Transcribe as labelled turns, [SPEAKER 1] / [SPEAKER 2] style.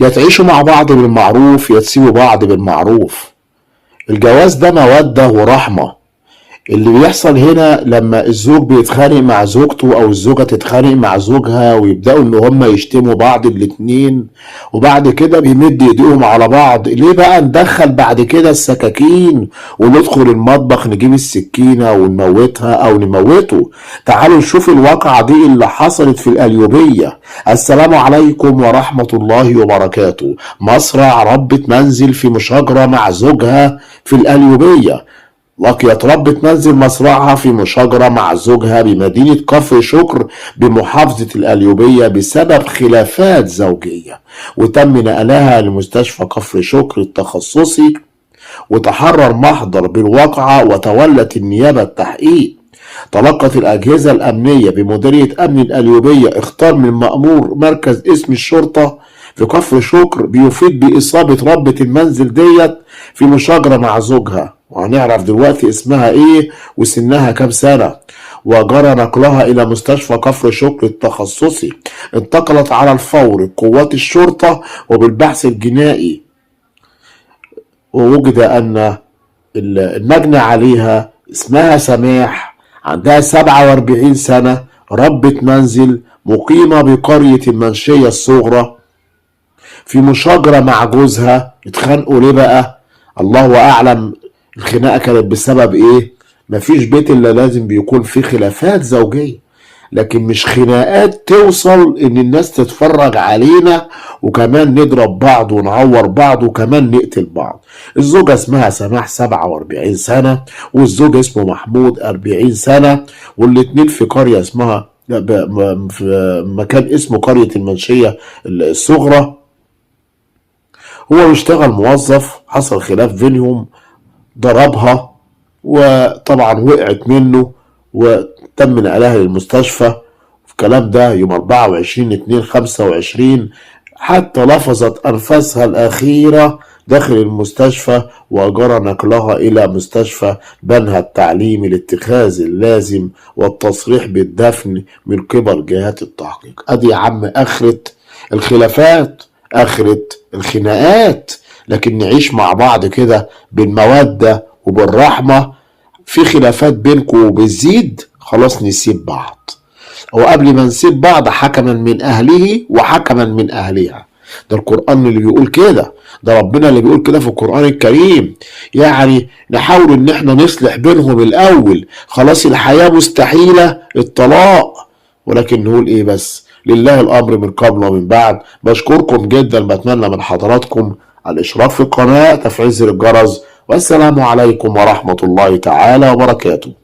[SPEAKER 1] يا تعيشوا مع بعض بالمعروف يا تسيبوا بعض بالمعروف. الجواز ده مودة ورحمة. اللي بيحصل هنا لما الزوج بيتخانق مع زوجته او الزوجة تتخانق مع زوجها ويبدأوا ان هما يشتموا بعض الاتنين، وبعد كده بيمد ايديهم على بعض. ليه بقى ندخل بعد كده السكاكين وندخل المطبخ نجيب السكينة ونموتها او نموته؟ تعالوا نشوف الواقعة دي اللي حصلت في القليوبية. السلام عليكم ورحمة الله وبركاته. مصرع ربة منزل في مشاجرة مع زوجها في القليوبية. لقيت ربة منزل مصرعها في مشاجرة مع زوجها بمدينة كفر شكر بمحافظة القليوبية بسبب خلافات زوجية، وتم نقلها لمستشفى كفر شكر التخصصي، وتحرر محضر بالواقعة وتولت النيابة التحقيق. تلقت الأجهزة الأمنية بمديرية أمن القليوبية اخطار من مأمور مركز اسم الشرطة في كفر شكر بيفيد بإصابة ربة المنزل ديت في مشاجرة مع زوجها، وهنعرف دلوقتي اسمها ايه وسنها كام سنة. وجرى نقلها إلى مستشفى كفر شكر التخصصي. انتقلت على الفور قوات الشرطة وبالبحث الجنائي، ووجد أن المجني عليها اسمها سماح، عندها 47 سنة، ربة منزل مقيمة بقرية المنشية الصغرى، في مشاجرة مع جوزها. اتخانقوا ليه بقى؟ الله أعلم الخناقة كانت بسبب ايه. مفيش بيت الا لازم بيكون فيه خلافات زوجية، لكن مش خناقات توصل ان الناس تتفرج علينا وكمان نضرب بعض ونعور بعض وكمان نقتل بعض. الزوجة اسمها سماح 47 سنة، والزوج اسمه محمود 40 سنة، والاتنين في قرية اسمها في مكان اسمه قرية المنشية الصغرى. هو بيشتغل موظف، حصل خلاف بينهم، ضربها وطبعا وقعت منه وتم نقلها للمستشفى. الكلام ده يوم 24/2/25، حتى لفظت أنفاسها الأخيرة داخل المستشفى، وجرى نقلها إلى مستشفى بنها التعليمي لاتخاذ اللازم والتصريح بالدفن من قبل جهات التحقيق. أدي يا عم آخرة الخلافات، آخرة الخناقات. لكن نعيش مع بعض كده بالمودة وبالرحمة. في خلافات بينكم وبتزيد، خلاص نسيب بعض. وقبل ما نسيب بعض حكما من أهله وحكما من أهلها. ده القرآن اللي بيقول كده، ده ربنا اللي بيقول كده في القرآن الكريم. يعني نحاول ان احنا نصلح بينهم الأول. خلاص الحياة مستحيلة الطلاق، ولكن نقول ايه بس؟ لله الأمر من قبل ومن بعد. بشكركم جدا، بتمنى من حضراتكم الاشتراك في القناة، تفعيل زر الجرس، والسلام عليكم ورحمة الله تعالى وبركاته.